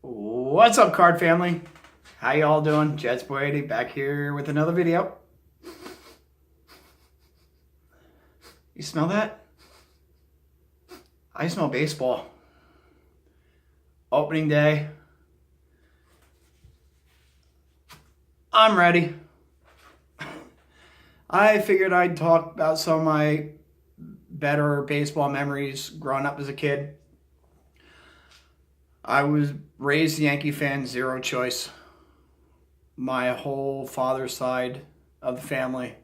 What's up, card family? How y'all doing? Jets Boy back here with another video. You smell that? I smell baseball. Opening day. I'm ready. I figured I'd talk about some of my better baseball memories growing up as a kid. I was raised a Yankee fan, zero choice. My whole father's side of the family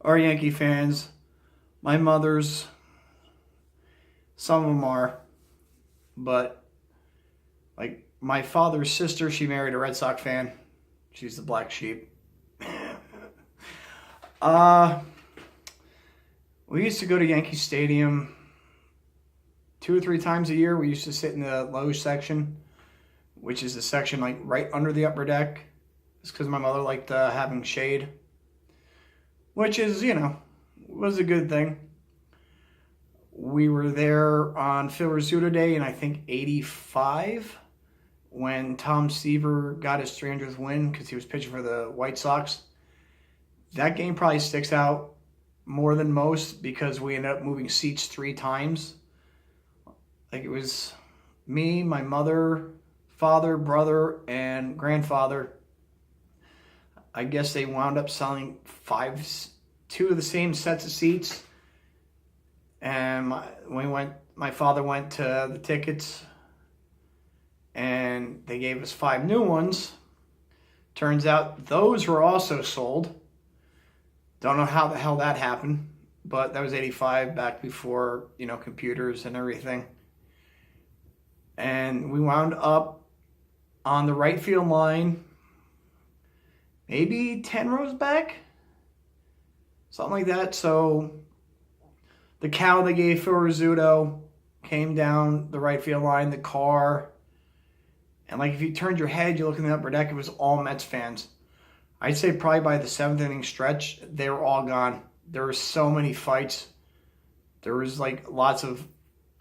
are Yankee fans. My mother's, some of them are, but like my father's sister, she married a Red Sox fan. She's the black sheep. We used to go to Yankee Stadium 2 or 3 times a year. We used to sit in the loge section, which is the section like right under the upper deck. It's because my mother liked having shade, which is, was a good thing. We were there on Phil Rizzuto Day in, I think, 85, when Tom Seaver got his 300th win because he was pitching for the White Sox. That game probably sticks out more than most because we ended up moving seats 3 times. Like, it was me, my mother, father, brother, and grandfather. I guess they wound up selling 2 of the same sets of seats. And my father went to the tickets, and they gave us 5 new ones. Turns out those were also sold. Don't know how the hell that happened, but that was 85, back before, computers and everything. And we wound up on the right field line, maybe 10 rows back, something like that. So the cow they gave Phil Rizzuto came down the right field line, the car, and like if you turned your head, you look in the upper deck, it was all Mets fans. I'd say probably by the 7th inning stretch, they were all gone. There were so many fights. There was like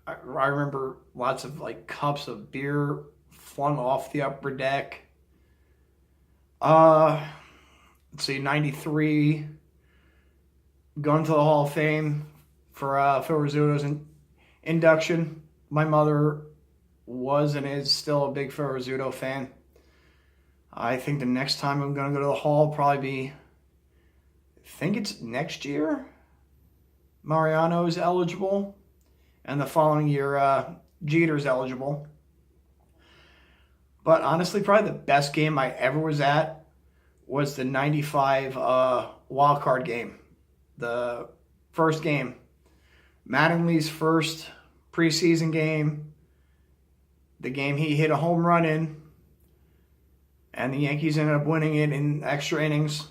I remember lots of like cups of beer flung off the upper deck. Let's see, 93, going to the Hall of Fame for Phil Rizzuto's induction. My mother was and is still a big Phil Rizzuto fan. I think the next time I'm going to go to the Hall will probably be, I think it's next year. Mariano's eligible. And the following year, Jeter's eligible. But honestly, probably the best game I ever was at was the 95 wild card game. The first game. Mattingly's first preseason game. The game he hit a home run in. And the Yankees ended up winning it in extra innings.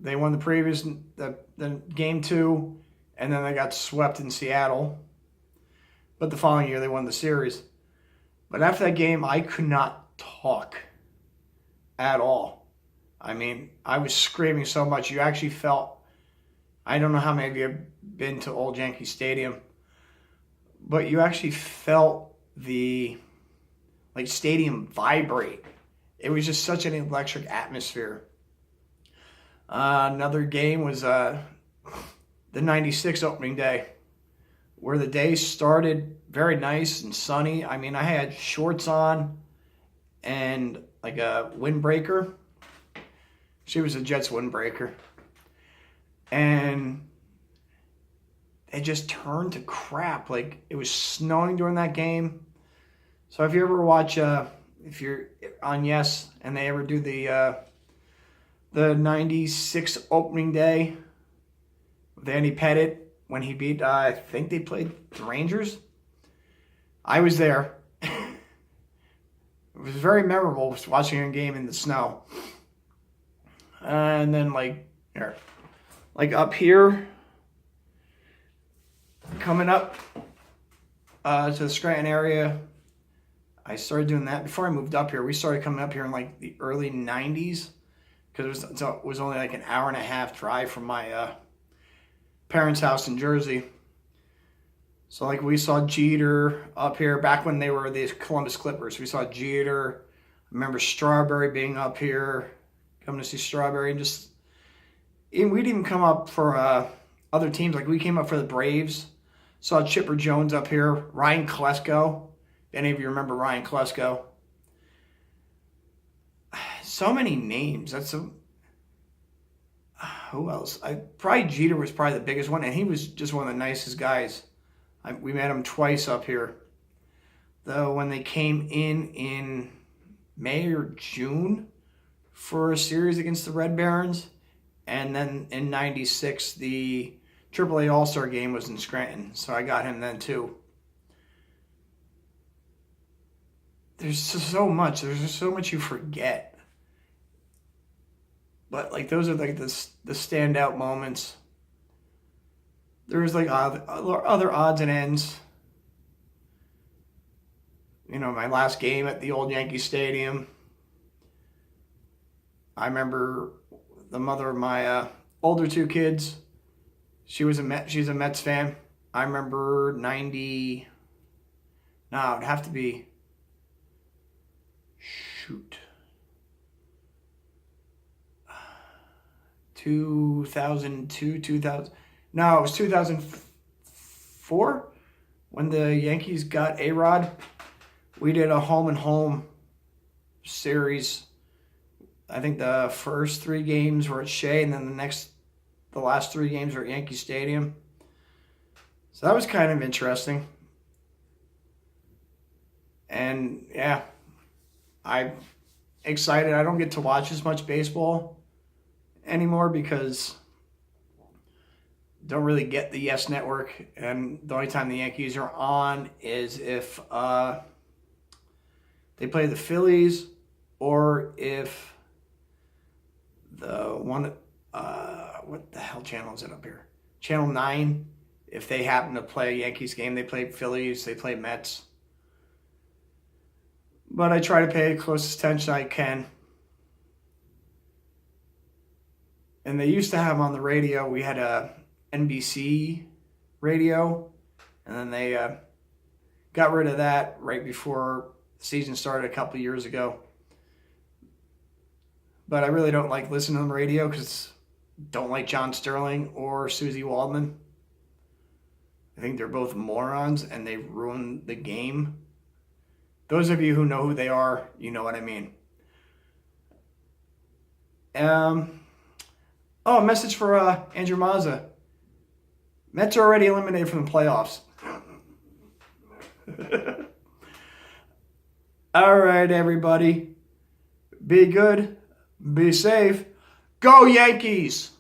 They won the game 2, and then they got swept in Seattle. But the following year, they won the series. But after that game, I could not talk at all. I mean, I was screaming so much. You actually felt, I don't know how many of you have been to Old Yankee Stadium, but you actually felt the stadium vibrate. It was just such an electric atmosphere. Another game was the 96 opening day, where the day started very nice and sunny. I mean, I had shorts on and like a windbreaker. She was a Jets windbreaker. And it just turned to crap. Like, it was snowing during that game. So if you ever watch, if you're on Yes and they ever do the 96 opening day with Andy Pettitte, when he beat, I think they played the Rangers. I was there. It was very memorable watching a game in the snow. And then up here, coming up to the Scranton area, I started doing that. Before I moved up here, we started coming up here in like the early 90s, because it was only like an hour and a half drive from my parents' house in Jersey. So like we saw Jeter up here back when they were the Columbus Clippers. We saw Jeter, remember Strawberry being up here, coming to see Strawberry, and we didn't even come up for other teams. Like, we came up for the Braves. Saw Chipper Jones up here, Ryan Klesko. If any of you remember Ryan Klesko. So many names. Who else? Probably Jeter was probably the biggest one, and he was just one of the nicest guys. We met him twice up here. Though when they came in May or June for a series against the Red Barons, and then in '96 the AAA All-Star game was in Scranton, so I got him then too. There's just so much. There's just so much you forget. But like, those are like the standout moments. There was like other odds and ends. You know, my last game at the old Yankee Stadium. I remember the mother of my older two kids. She's a Mets fan. I remember 90. No, it'd have to be. 2002, 2000. No, it was 2004 when the Yankees got A-Rod. We did a home and home series. I think the first 3 games were at Shea, and then the last 3 games were at Yankee Stadium. So that was kind of interesting. And yeah, I'm excited. I don't get to watch as much baseball anymore because don't really get the Yes Network, and the only time the Yankees are on is if they play the Phillies, or if the one what the hell channel is it up here? Channel 9. If they happen to play a Yankees game, they play Phillies, they play Mets. But I try to pay the closest attention I can. And they used to have on the radio, we had a NBC radio, and then they got rid of that right before the season started a couple years ago. But I really don't like listening to the radio because I don't like John Sterling or Susie Waldman. I think they're both morons, and they ruin the game. Those of you who know who they are, you know what I mean. A message for Andrew Mazza. Mets are already eliminated from the playoffs. All right, everybody. Be good. Be safe. Go Yankees!